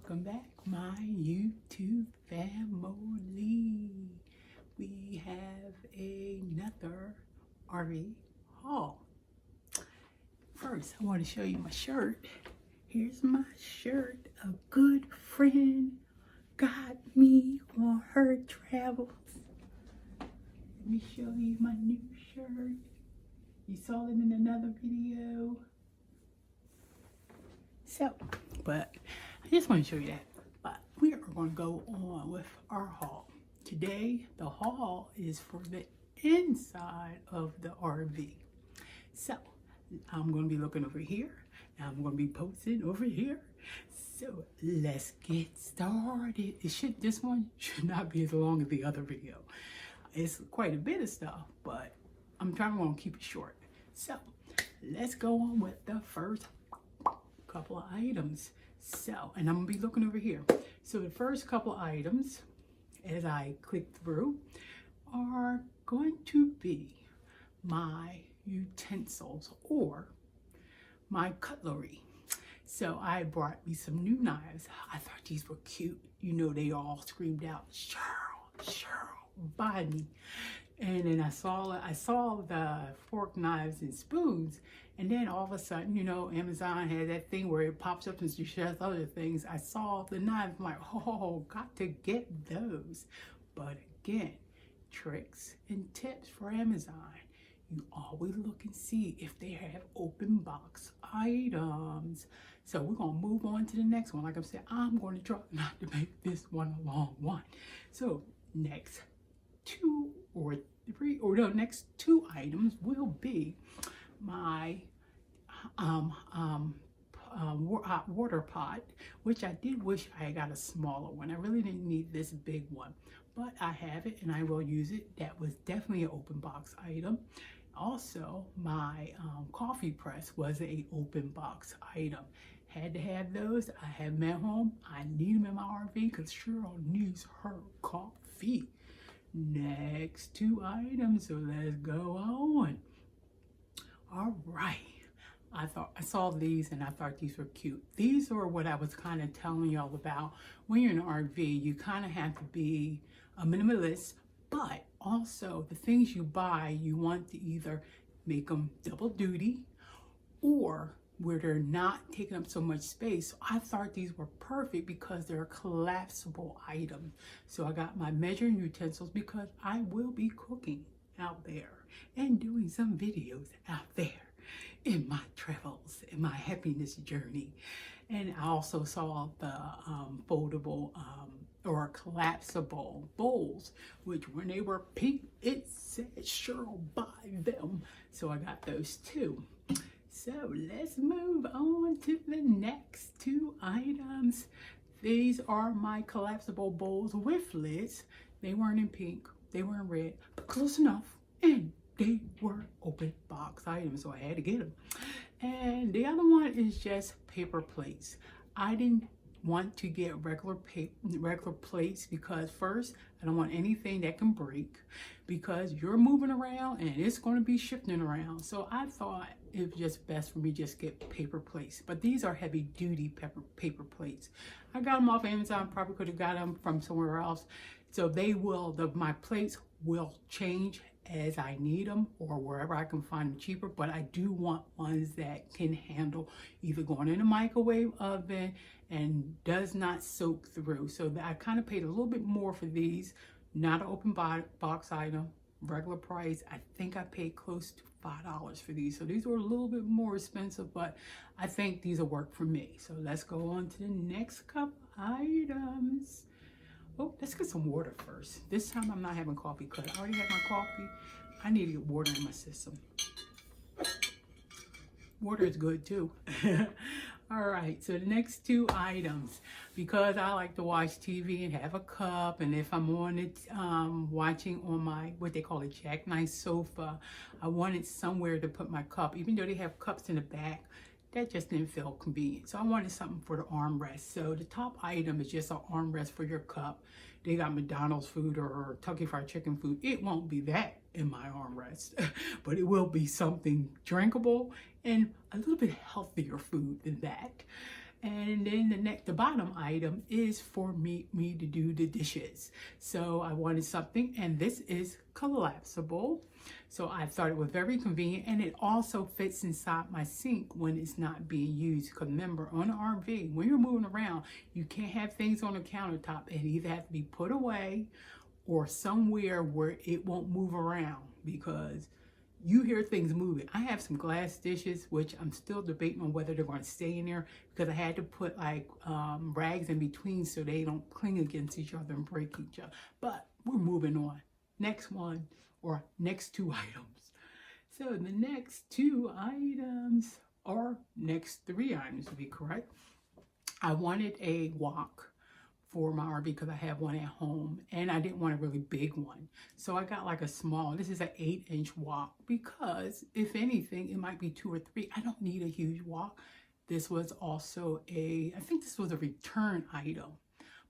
Welcome back, my YouTube family. We have another RV haul. First, I want to show you my shirt. Here's my shirt. A good friend got me on her travels. Let me show you my new shirt. You saw it in another video. So, but I just want to show you that. But we are going to go on with our haul. Today, the haul is for the inside of the RV. So, I'm going to be looking over here. And I'm going to be posting over here. So, let's get started. This one should not be as long as the other video. It's quite a bit of stuff, but I'm trying to keep it short. So, let's go on with the first couple of items. So, and I'm gonna be looking over here. So the first couple of items, as I click through, are going to be my utensils or my cutlery. So I brought me some new knives. I thought these were cute. You know, they all screamed out, Cheryl, buy me. And then I saw the fork, knives, and spoons. And then all of a sudden, you know, Amazon had that thing where it pops up and you share other things. I saw the knives. I'm like, oh, got to get those. But again, tricks and tips for Amazon. You always look and see if they have open box items. So we're going to move on to the next one. Like I said, I'm going to try not to make this one a long one. So next next two items will be my hot water pot, which I did wish I got a smaller one. I really didn't need this big one, but I have it and I will use it. That was definitely an open box item. Also, my coffee press was a open box item. Had to have those. I have them at home. I need them in my RV because Cheryl needs her coffee. Next two items, so let's go on. All right, I saw these and I thought these were cute. These are what I was kind of telling y'all about. When you're in an RV, you kind of have to be a minimalist, but also the things you buy, you want to either make them double duty or where they're not taking up so much space. So I thought these were perfect because they're a collapsible item. So I got my measuring utensils because I will be cooking out there and doing some videos out there in my travels, in my happiness journey. And I also saw the foldable or collapsible bowls, which when they were pink, it said Cheryl buy them. So I got those too. So let's move on to the next two items. These are my collapsible bowls with lids. They weren't in pink, they weren't red, but close enough. And they were open box items, so I had to get them. And the other one is just paper plates. I didn't want to get regular plates because first, I don't want anything that can break because you're moving around and it's going to be shifting around. So I thought it was just best for me just get paper plates. But these are heavy duty paper plates. I got them off Amazon, probably could have got them from somewhere else. So they will, my plates will change as I need them or wherever I can find them cheaper, but I do want ones that can handle either going in a microwave oven and does not soak through. So I kind of paid a little bit more for these. Not an open box item, regular price. I think I paid close to $5 for these. So these were a little bit more expensive, but I think these will work for me. So let's go on to the next couple items. Oh, let's get some water first. This time I'm not having coffee because I already had my coffee. I need to get water in my system. Water is good too. All right, so the next two items, because I like to watch TV and have a cup, and if I'm on it, watching on my, what they call a jackknife sofa, I wanted somewhere to put my cup, even though they have cups in the back. That just didn't feel convenient. So I wanted something for the armrest. So the top item is just an armrest for your cup. They got McDonald's food or Kentucky Fried Chicken food. It won't be that in my armrest, but it will be something drinkable and a little bit healthier food than that. And then the bottom item is for me to do the dishes. So I wanted something, and this is collapsible. So I thought it was very convenient, and it also fits inside my sink when it's not being used. Because remember, on an RV, when you're moving around, you can't have things on the countertop. It either has to be put away or somewhere where it won't move around, because you hear things moving. I have some glass dishes, which I'm still debating on whether they're going to stay in there, because I had to put like rags in between so they don't cling against each other and break each other. But we're moving on. Next one, or next two items. So the next two items, or next three items to be correct, I wanted a wok for my RV because I have one at home, and I didn't want a really big one. So I got like a small, this is an 8-inch wok, because if anything, it might be 2 or 3. I don't need a huge wok. This was also I think this was a return item,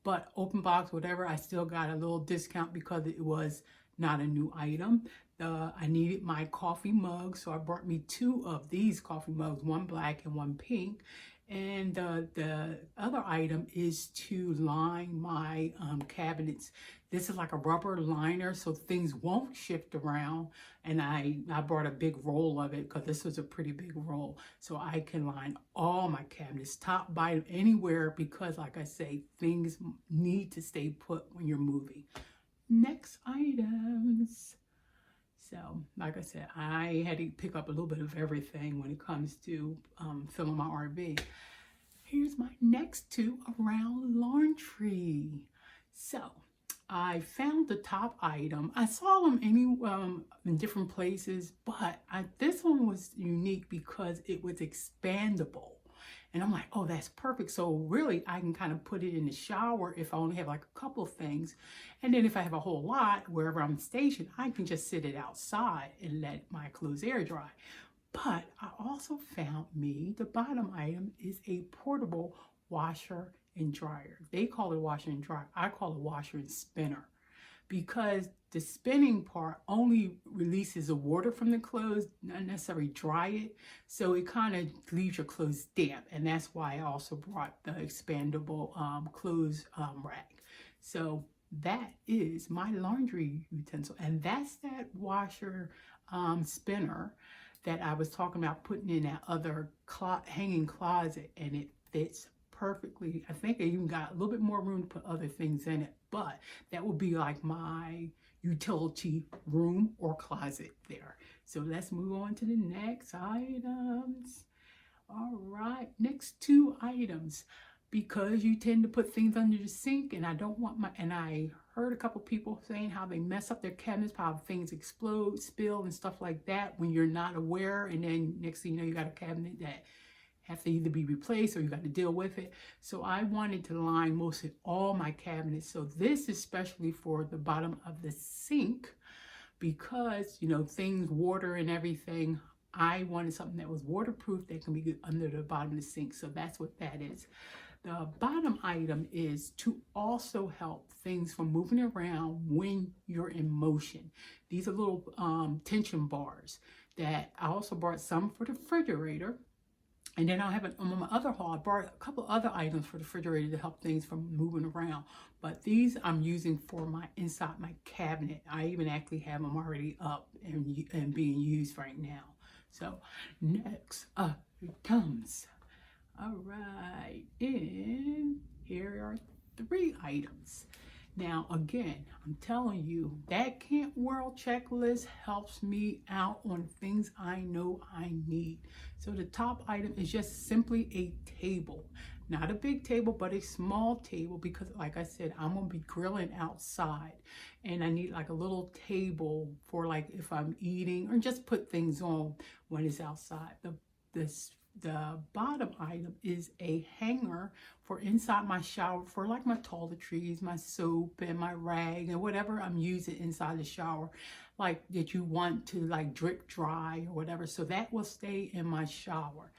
but open box, whatever, I still got a little discount because it was not a new item. I needed my coffee mug, so I brought me 2 of these coffee mugs, one black and one pink. And the other item is to line my cabinets. This is like a rubber liner so things won't shift around. And I brought a big roll of it because this was a pretty big roll. So I can line all my cabinets, top, bottom, anywhere, because like I say, things need to stay put when you're moving. Next items. So, like I said, I had to pick up a little bit of everything when it comes to filling my RV. Here's my next two around laundry. So, I found the top item. I saw them in different places, but this one was unique because it was expandable. And I'm like, oh, that's perfect. So really, I can kind of put it in the shower if I only have like a couple of things. And then if I have a whole lot, wherever I'm stationed, I can just sit it outside and let my clothes air dry. But I also found the bottom item is a portable washer and dryer. They call it washer and dryer. I call it washer and spinner, because the spinning part only releases the water from the clothes, not necessarily dry it. So it kind of leaves your clothes damp. And that's why I also brought the expandable clothes rack. So that is my laundry utensil. And that's that washer spinner that I was talking about putting in that other hanging closet. And it fits perfectly. I think I even got a little bit more room to put other things in it, but that would be like my utility room or closet there. So let's move on to the next items. All right, next two items, because you tend to put things under the sink, and I don't want and I heard a couple people saying how they mess up their cabinets, how things explode, spill, and stuff like that when you're not aware, and then next thing you know, you got a cabinet that have to either be replaced or you got to deal with it. So I wanted to line mostly all my cabinets. So this is especially for the bottom of the sink, because things, water and everything, I wanted something that was waterproof that can be good under the bottom of the sink. So that's what that is. The bottom item is to also help things from moving around when you're in motion. These are little tension bars that I also brought some for the refrigerator. And then I have on my other haul, I brought a couple other items for the refrigerator to help things from moving around. But these I'm using for inside my cabinet. I even actually have them already up and being used right now. So next up it comes. All right, and here are 3 items. Now, again, I'm telling you, that Camp World checklist helps me out on things I know I need. So the top item is just simply a table. Not a big table, but a small table, because like I said, I'm going to be grilling outside. And I need like a little table for like if I'm eating, or just put things on when it's outside. The bottom item is a hanger for inside my shower for like my toiletries, my soap and my rag and whatever I'm using inside the shower, like that you want to like drip dry or whatever. So that will stay in my shower.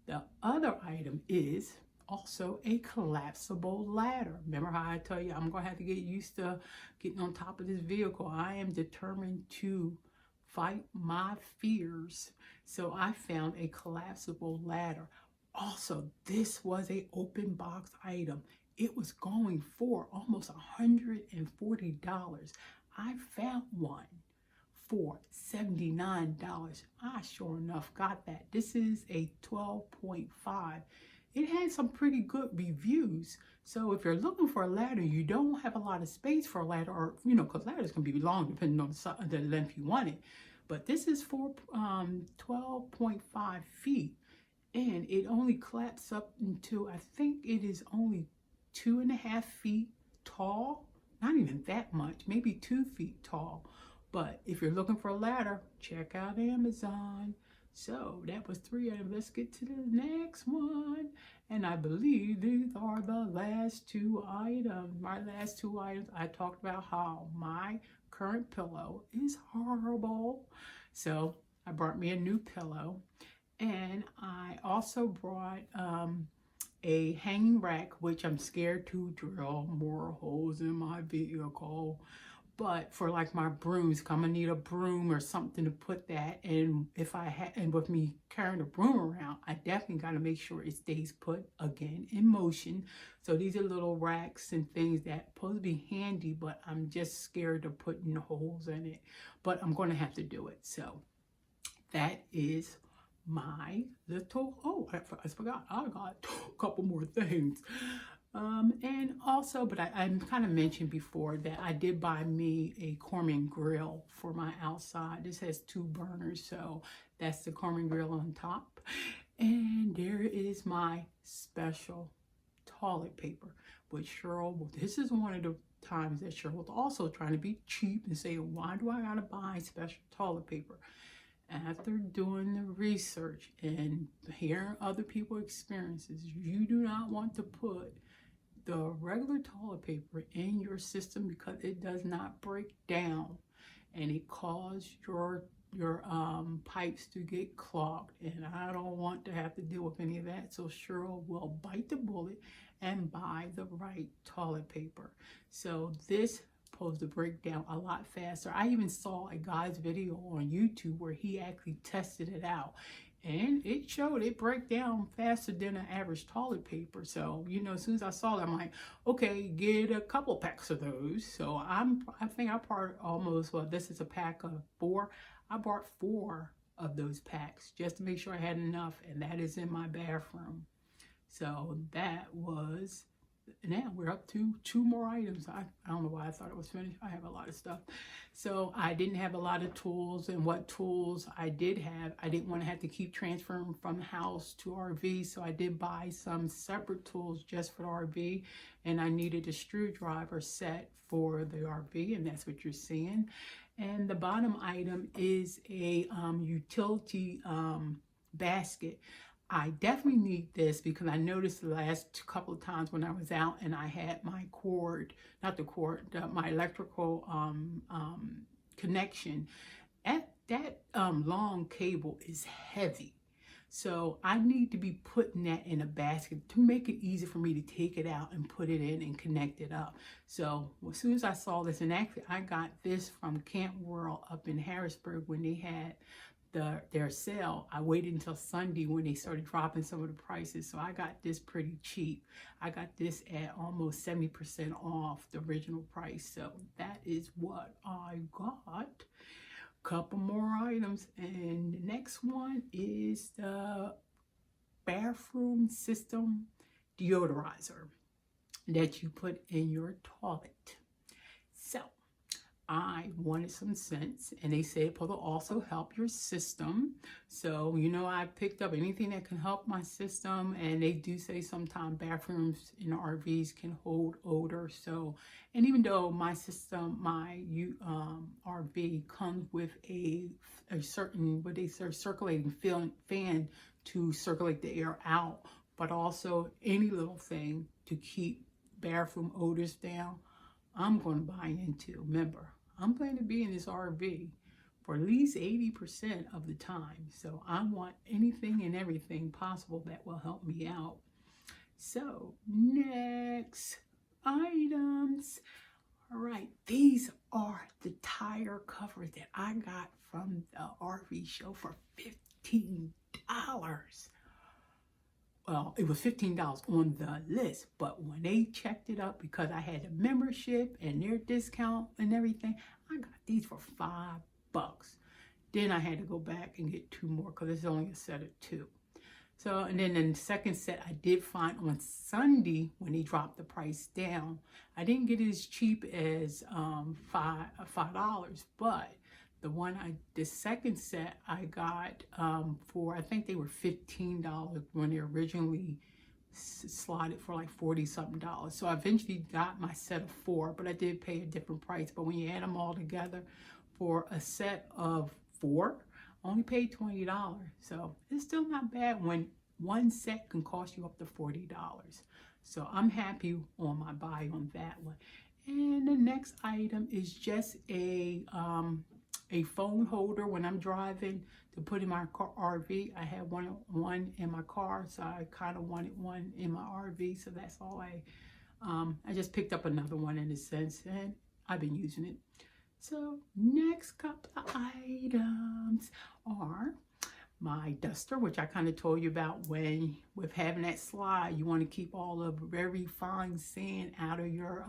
The other item is also a collapsible ladder. Remember how I tell you I'm going to have to get used to getting on top of this vehicle. I am determined to fight my fears. So I found a collapsible ladder. Also, this was a open box item. It was going for almost $140. I found one for $79. I sure enough got that. This is a 12.5. It had some pretty good reviews. So if you're looking for a ladder, you don't have a lot of space for a ladder, or because ladders can be long depending on the length you want it. But this is for 12.5 feet, and it only collapses up into, I think it is only 2.5 feet tall. Not even that much, maybe 2 feet tall. But if you're looking for a ladder, check out Amazon. So that was 3 items. Let's get to the next one. And I believe these are the last 2 items. My last 2 items, I talked about how my current pillow is horrible. So I brought me a new pillow. And I also brought a hanging rack, which I'm scared to drill more holes in my vehicle. But for like my brooms, I'm gonna need a broom or something to put that. And and with me carrying a broom around, I definitely got to make sure it stays put again in motion. So these are little racks and things that supposed to be handy, but I'm just scared of putting holes in it. But I'm going to have to do it. So that is my little, I forgot, I got a couple more things. And also, but I kind of mentioned before that I did buy me a Corman grill for my outside. This has 2 burners, so that's the Corman grill on top. And there is my special toilet paper, which Cheryl, this is one of the times that Cheryl was also trying to be cheap and say, why do I gotta buy special toilet paper? After doing the research and hearing other people's experiences, you do not want to put the regular toilet paper in your system because it does not break down and it causes your pipes to get clogged, and I don't want to have to deal with any of that. So Cheryl will bite the bullet and buy the right toilet paper. So this supposed to break down a lot faster. I even saw a guy's video on YouTube where he actually tested it out, and it showed it break down faster than an average toilet paper. So, as soon as I saw that, I'm like, okay, get a couple packs of those. So I think I bought almost, well, this is a pack of 4. I bought 4 of those packs just to make sure I had enough, and that is in my bathroom. So that was, now we're up to 2 more items. I don't know why I thought it was finished. I have a lot of stuff. So I didn't have a lot of tools, and what tools I did have, I didn't want to have to keep transferring from house to RV. So I did buy some separate tools just for the RV, and I needed a screwdriver set for the RV, and that's what you're seeing. And the bottom item is a utility basket. I definitely need this because I noticed the last couple of times when I was out and I had my cord, my electrical connection, that long cable is heavy. So I need to be putting that in a basket to make it easy for me to take it out and put it in and connect it up. So as soon as I saw this, and actually I got this from Camp World up in Harrisburg when they had their sale. I waited until Sunday when they started dropping some of the prices. So I got this pretty cheap. I got this at almost 70% off the original price. So that is what I got. Couple more items, and the next one is the bathroom system deodorizer that you put in your toilet. So I wanted some scents, and they say it'll also help your system. So, I picked up anything that can help my system, and they do say sometimes bathrooms in RVs can hold odor. So, and even though my system, my RV comes with a certain, what they say, circulating fan to circulate the air out, but also any little thing to keep bathroom odors down, I'm going to buy into. Remember, I'm going to be in this RV for at least 80% of the time. So I want anything and everything possible that will help me out. So next items. All right, these are the tire covers that I got from the RV show for $15. well, it was $15 on the list, but when they checked it up, because I had a membership and their discount and everything, I got these for $5. Then I had to go back and get 2 more because it's only a set of 2. So, and then in the second set I did find on Sunday when they dropped the price down. I didn't get it as cheap as $5, but the second set I got for, I think they were $15 when they originally slotted for like 40 something dollars. So I eventually got my set of 4, but I did pay a different price. But when you add them all together for a set of 4, only paid $20. So it's still not bad when one set can cost you up to $40. So I'm happy on my buy on that one. And the next item is just a phone holder when I'm driving to put in my car RV. I had one in my car, so I kind of wanted one in my RV. So that's all I just picked up another one in a sense, and I've been using it. So next couple of items are my duster, which I kind of told you about when with having that slide, you want to keep all the very fine sand out of your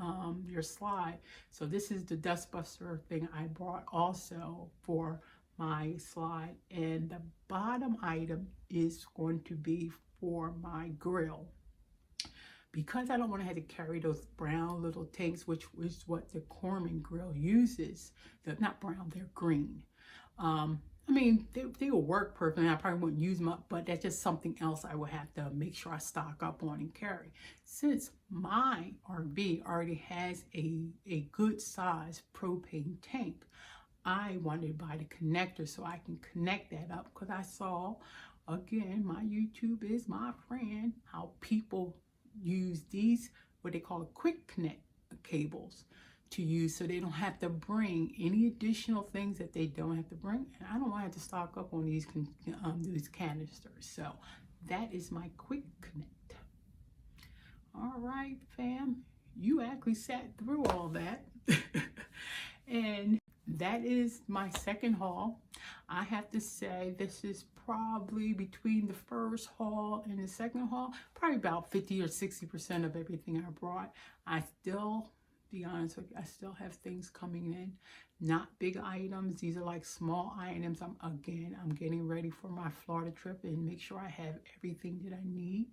slide. So this is the dust buster thing I brought also for my slide. And the bottom item is going to be for my grill. Because I don't want to have to carry those brown little tanks, which is what the Corman grill uses. They're not brown, they're green. I mean, they will work perfectly. I probably wouldn't use them up, but that's just something else I would have to make sure I stock up on and carry. Since my RV already has a good size propane tank, I wanted to buy the connector so I can connect that up, because I saw, again, my YouTube is my friend, how people use these, what they call quick connect cables to use, so they don't have to bring any additional things that they don't have to bring. And I don't want to have to stock up on these canisters. So that is my quick connect. All right, fam, you actually sat through all that. And that is my second haul. I have to say this is probably between the first haul and the second haul, probably about 50 or 60% of everything I brought. I still, be honest with you, I still have things coming in, not big items. These are like small items. I'm getting ready for my Florida trip and make sure I have everything that I need.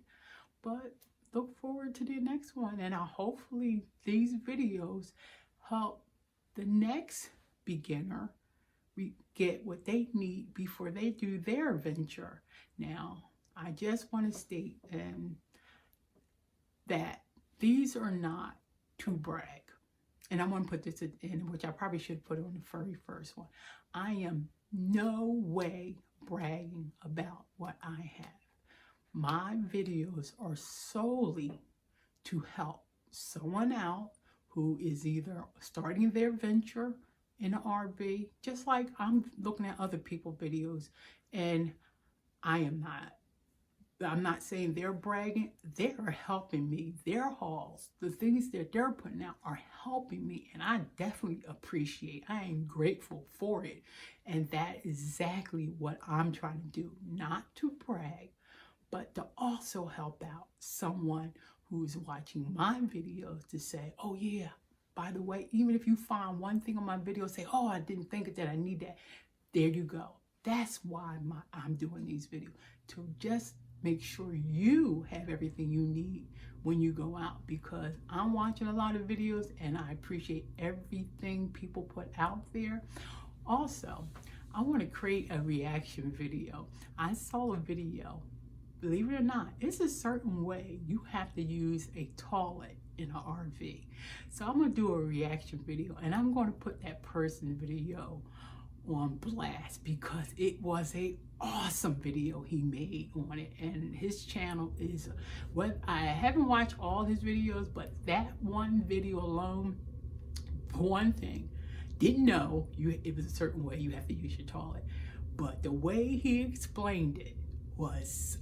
But look forward to the next one, and hopefully these videos help the next beginner get what they need before they do their venture. Now, I just want to state that these are not to brag. And I'm going to put this in, which I probably should put on the very first one. I am no way bragging about what I have. My videos are solely to help someone out who is either starting their venture in an RV, just like I'm looking at other people's videos, and I'm not saying they're bragging. They're helping me. Their hauls, the things that they're putting out are helping me, and I definitely appreciate. I am grateful for it, and that is exactly what I'm trying to do. Not to brag, but to also help out someone who's watching my videos to say, oh yeah, by the way, even if you find one thing on my video, say, oh, I didn't think of that, I need that. There you go. That's why I'm doing these videos, to just make sure you have everything you need when you go out, because I'm watching a lot of videos and I appreciate everything people put out there. Also, I want to create a reaction video. I saw a video, believe it or not, it's a certain way you have to use a toilet in an RV. So I'm going to do a reaction video, and I'm going to put that person's video on blast because it was a awesome video he made on it. And his channel is, what I haven't watched all his videos, but that one video alone, one thing, didn't know it was a certain way you have to use your toilet, but the way he explained it was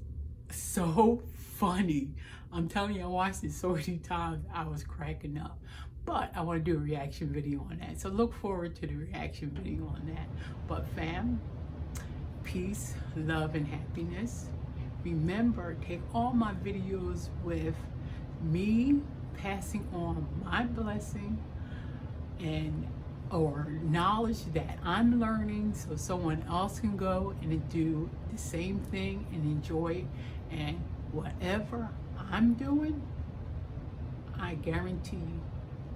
so funny. I'm telling you, I watched it so many times, I was cracking up. But I want to do a reaction video on that. So look forward to the reaction video on that. But fam, peace, love, and happiness. Remember, take all my videos with me passing on my blessing and or knowledge that I'm learning, so someone else can go and do the same thing and enjoy it. And whatever I'm doing, I guarantee you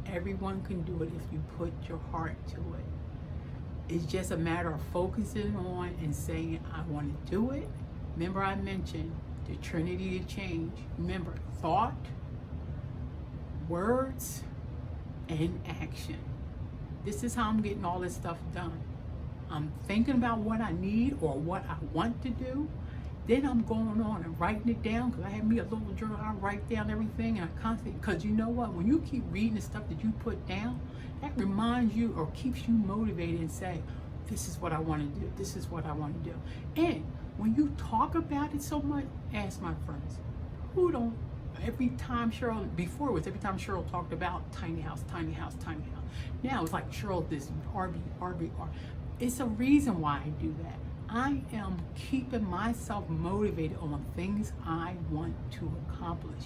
everyone can do it if you put your heart to it. It's just a matter of focusing on and saying, I want to do it. Remember, I mentioned the Trinity of change. Remember, thought, words, and action. This is how I'm getting all this stuff done. I'm thinking about what I need or what I want to do. Then I'm going on and writing it down, because I have me a little journal. I write down everything, and I constantly, because you know what? When you keep reading the stuff that you put down, that reminds you or keeps you motivated and say, this is what I want to do. This is what I want to do. And when you talk about it so much, ask my friends, who don't, every time Cheryl, before it was every time Cheryl talked about tiny house, tiny house, tiny house. Now it's like Cheryl this, RB. It's a reason why I do that. I am keeping myself motivated on things I want to accomplish.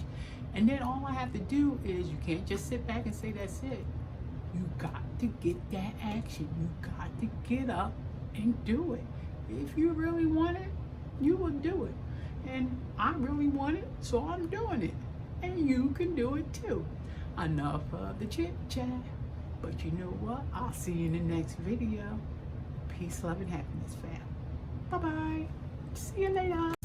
And then all I have to do is, you can't just sit back and say that's it. You got to get that action. You got to get up and do it. If you really want it, you will do it. And I really want it, so I'm doing it. And you can do it too. Enough of the chit chat. But you know what? I'll see you in the next video. Peace, love, and happiness, fam. Bye-bye. See you later.